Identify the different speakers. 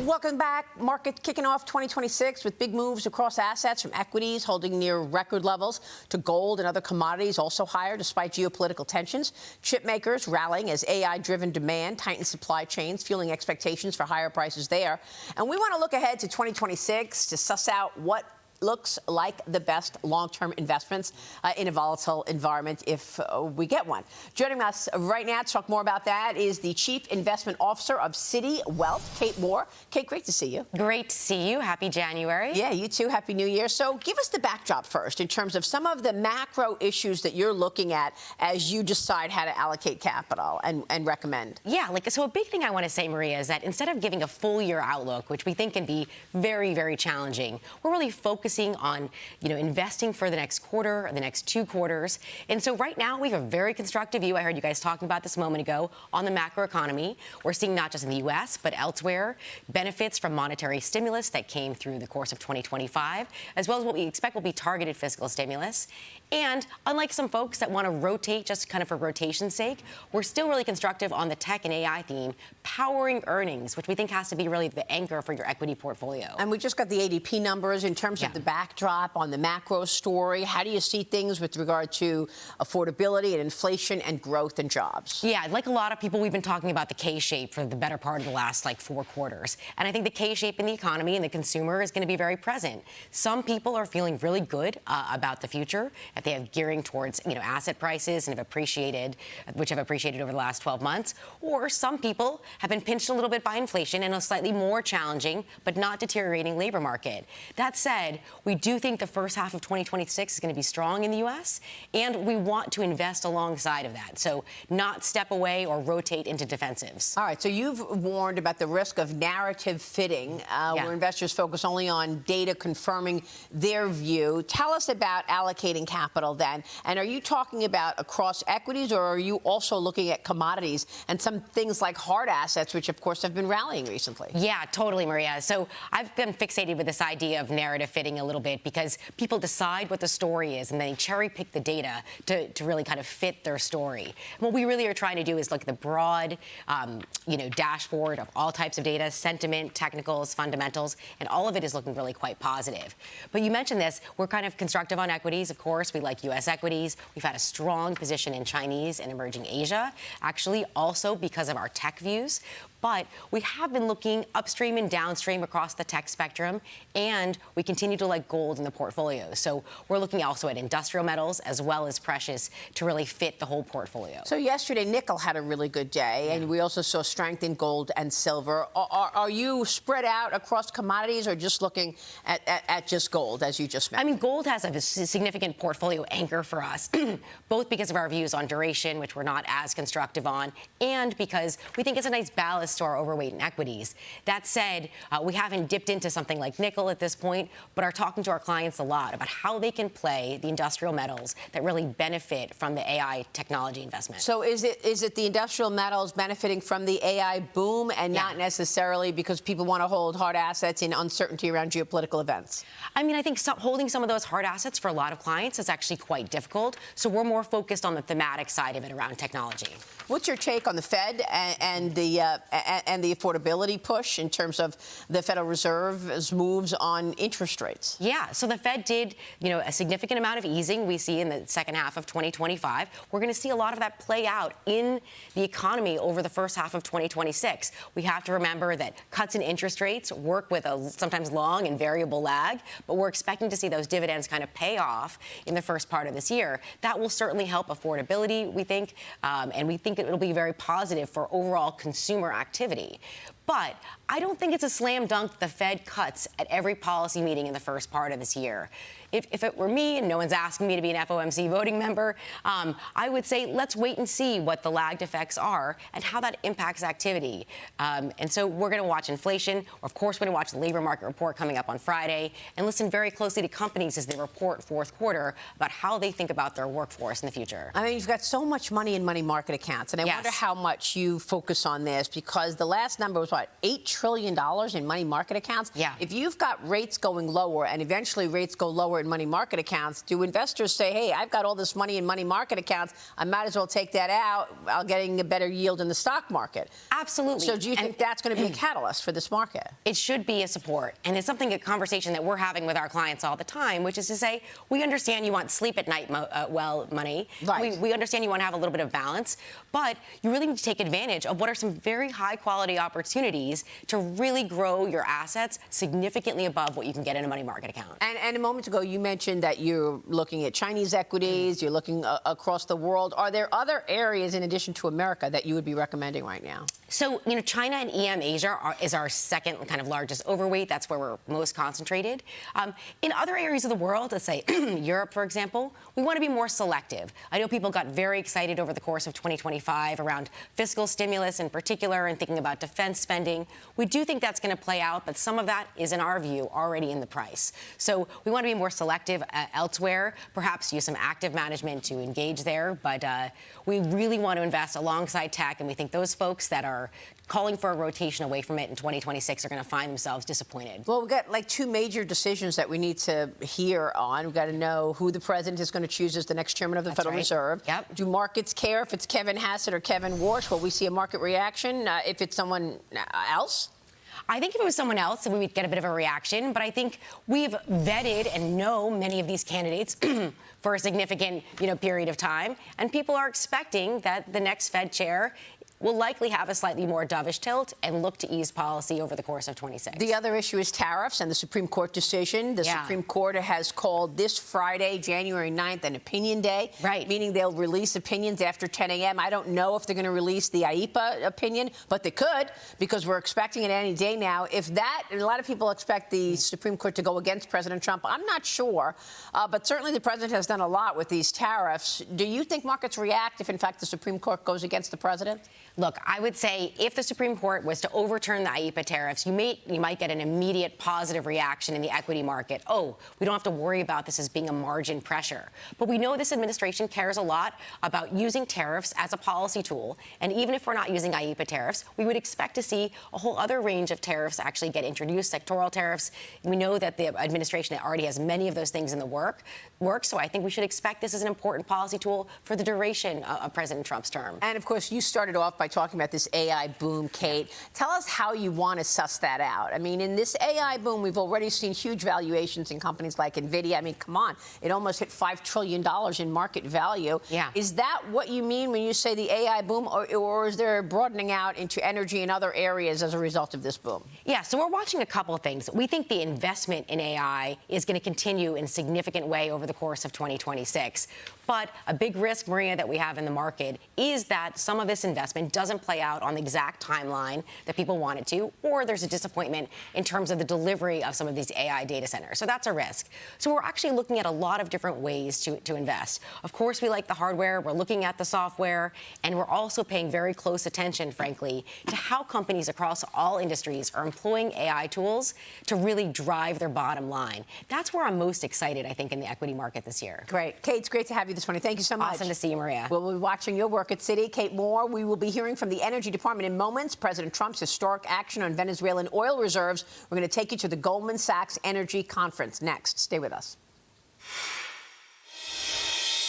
Speaker 1: Welcome back. Market kicking off 2026 with big moves across assets, from equities holding near record levels to gold and other commodities also higher despite geopolitical tensions. Chip makers rallying as AI-driven demand tightens supply chains, fueling expectations for higher prices there. And we want to look ahead to 2026 to suss out what looks like the best long-term investments in a volatile environment if we get one. Joining us right now to talk more about that is the Chief Investment Officer of Citi Wealth, Kate Moore. Kate, great to see you.
Speaker 2: Great to see you. Happy January.
Speaker 1: Yeah, you too. Happy New Year. So give us the backdrop first in terms of some of the macro issues that you're looking at as you decide how to allocate capital and recommend.
Speaker 2: Yeah, so a big thing I want to say, Maria, is that instead of giving a full year outlook, which we think can be very, very challenging, we're really focusing on, investing for the next quarter or the next 2 quarters. And so right now we have a very constructive view. I heard you guys talking about this a moment ago on the macroeconomy. We're seeing not just in the U.S., but elsewhere, benefits from monetary stimulus that came through the course of 2025, as well as what we expect will be targeted fiscal stimulus. And unlike some folks that want to rotate just kind of for rotation's sake, we're still really constructive on the tech and AI theme, powering earnings, which we think has to be really the anchor for your equity portfolio.
Speaker 1: And we just got the ADP numbers in terms of the backdrop on the macro story. How do you see things with regard to affordability and inflation and growth and jobs?
Speaker 2: Yeah, like a lot of people, we've been talking about the K-shape for the better part of the last 4 quarters. And I think the K-shape in the economy and the consumer is going to be very present. Some people are feeling really good about the future if they have gearing towards, asset prices and have appreciated over the last 12 months. Or some people have been pinched a little bit by inflation and a slightly more challenging but not deteriorating labor market. That said, we do think the first half of 2026 is going to be strong in the U.S., and we want to invest alongside of that. So not step away or rotate into defensives.
Speaker 1: All right. So you've warned about the risk of narrative fitting, where investors focus only on data confirming their view. Tell us about allocating capital then. And are you talking about across equities, or are you also looking at commodities and some things like hard assets, which, of course, have been rallying recently?
Speaker 2: Yeah, totally, Maria. So I've been fixated with this idea of narrative fitting a little bit because people decide what the story is and then they cherry pick the data to really kind of fit their story. What we really are trying to do is look at the broad, dashboard of all types of data, sentiment, technicals, fundamentals, and all of it is looking really quite positive. But you mentioned this, we're kind of constructive on equities, of course. We like U.S. equities. We've had a strong position in Chinese and emerging Asia, actually also because of our tech views. But we have been looking upstream and downstream across the tech spectrum, and we continue to like gold in the portfolio. So we're looking also at industrial metals as well as precious to really fit the whole portfolio.
Speaker 1: So yesterday, nickel had a really good day, and we also saw strength in gold and silver. Are you spread out across commodities or just looking at just gold, as you just mentioned?
Speaker 2: I mean, gold has a significant portfolio anchor for us, both because of our views on duration, which we're not as constructive on, and because we think it's a nice ballast to our overweight in equities. That said, we haven't dipped into something like nickel at this point, but are talking to our clients a lot about how they can play the industrial metals that really benefit from the AI technology investment.
Speaker 1: So is it the industrial metals benefiting from the AI boom and not necessarily because people want to hold hard assets in uncertainty around geopolitical events?
Speaker 2: I mean, I think holding some of those hard assets for a lot of clients is actually quite difficult. So we're more focused on the thematic side of it around technology.
Speaker 1: What's your take on the Fed and the affordability push in terms of the Federal Reserve's moves on interest rates?
Speaker 2: Yeah, so the Fed did, a significant amount of easing we see in the second half of 2025. We're going to see a lot of that play out in the economy over the first half of 2026. We have to remember that cuts in interest rates work with a sometimes long and variable lag, but we're expecting to see those dividends kind of pay off in the first part of this year. That will certainly help affordability, we think, and we think it'll be very positive for overall consumer activity. But I don't think it's a slam dunk the Fed cuts at every policy meeting in the first part of this year. If it were me, and no one's asking me to be an FOMC voting member, I would say let's wait and see what the lagged effects are and how that impacts activity. And so we're going to watch inflation. Of course, we're going to watch the labor market report coming up on Friday and listen very closely to companies as they report fourth quarter about how they think about their workforce in the future.
Speaker 1: I mean, you've got so much money in money market accounts, and I wonder how much you focus on this because the last number was, $8 trillion in money market accounts?
Speaker 2: Yeah.
Speaker 1: If you've got rates going lower and eventually rates go lower in money market accounts, do investors say, hey, I've got all this money in money market accounts, I might as well take that out, I'll getting a better yield in the stock market?
Speaker 2: Absolutely.
Speaker 1: So do you think that's going to be a catalyst for this market?
Speaker 2: It should be a support. And it's a conversation that we're having with our clients all the time, which is to say, we understand you want sleep at night money.
Speaker 1: Right.
Speaker 2: We understand you want to have a little bit of balance, but you really need to take advantage of what are some very high quality opportunities to really grow your assets significantly above what you can get in a money market account.
Speaker 1: And a moment ago, you mentioned that you're looking at Chinese equities, you're looking across the world. Are there other areas in addition to America that you would be recommending right now?
Speaker 2: So, China and EM Asia is our second kind of largest overweight. That's where we're most concentrated. In other areas of the world, let's say Europe, for example, we want to be more selective. I know people got very excited over the course of 2025 around fiscal stimulus in particular and thinking about defense spending. We do think that's going to play out, but some of that is, in our view, already in the price. So we want to be more selective elsewhere, perhaps use some active management to engage there. But we really want to invest alongside tech, and we think those folks that are calling for a rotation away from it in 2026 are going to find themselves disappointed.
Speaker 1: Well, we've got like two major decisions that we need to hear on. We've got to know who the president is going to choose as the next chairman of the Federal Reserve.
Speaker 2: Yep.
Speaker 1: Do markets care if it's Kevin Hassett or Kevin Warsh? Will we see a market reaction if it's someone else?
Speaker 2: I think if it was someone else, we would get a bit of a reaction. But I think we've vetted and know many of these candidates for a significant, period of time. And people are expecting that the next Fed chair will likely have a slightly more dovish tilt and look to ease policy over the course of 26.
Speaker 1: The other issue is tariffs and the Supreme Court decision. The Supreme Court has called this Friday, January 9th, an opinion day.
Speaker 2: Right.
Speaker 1: Meaning they'll release opinions after 10 a.m. I don't know if they're going to release the IEPA opinion, but they could, because we're expecting it any day now. If that, and a lot of people expect the Supreme Court to go against President Trump. I'm not sure, but certainly the president has done a lot with these tariffs. Do you think markets react if, in fact, the Supreme Court goes against the president?
Speaker 2: Look, I would say if the Supreme Court was to overturn the IEPA tariffs, you might get an immediate positive reaction in the equity market. Oh, we don't have to worry about this as being a margin pressure. But we know this administration cares a lot about using tariffs as a policy tool. And even if we're not using IEPA tariffs, we would expect to see a whole other range of tariffs actually get introduced, sectoral tariffs. We know that the administration already has many of those things in the work. So I think we should expect this as an important policy tool for the duration of President Trump's term.
Speaker 1: And, of course, you started off by talking about this AI boom, Kate. Tell us how you want to suss that out. I mean, in this AI boom, we've already seen huge valuations in companies like NVIDIA. I mean, come on. It almost hit $5 trillion in market value.
Speaker 2: Yeah.
Speaker 1: Is that what you mean when you say the AI boom, or is there broadening out into energy and other areas as a result of this boom?
Speaker 2: Yeah, so we're watching a couple of things. We think the investment in AI is going to continue in a significant way over the course of 2026. But a big risk, Maria, that we have in the market is that some of this investment doesn't play out on the exact timeline that people want it to, or there's a disappointment in terms of the delivery of some of these AI data centers. So that's a risk. So we're actually looking at a lot of different ways to invest. Of course, we like the hardware. We're looking at the software. And we're also paying very close attention, frankly, to how companies across all industries are employing AI tools to really drive their bottom line. That's where I'm most excited, I think, in the equity market this year.
Speaker 1: Great. Kate, it's great to have you this morning. Thank you so much.
Speaker 2: Awesome to see you, Maria.
Speaker 1: We'll be watching your work at Citi. Kate Moore, we will be hearing from the Energy Department in moments. President Trump's historic action on Venezuelan oil reserves. We're going to take you to the Goldman Sachs Energy Conference next. Stay with us.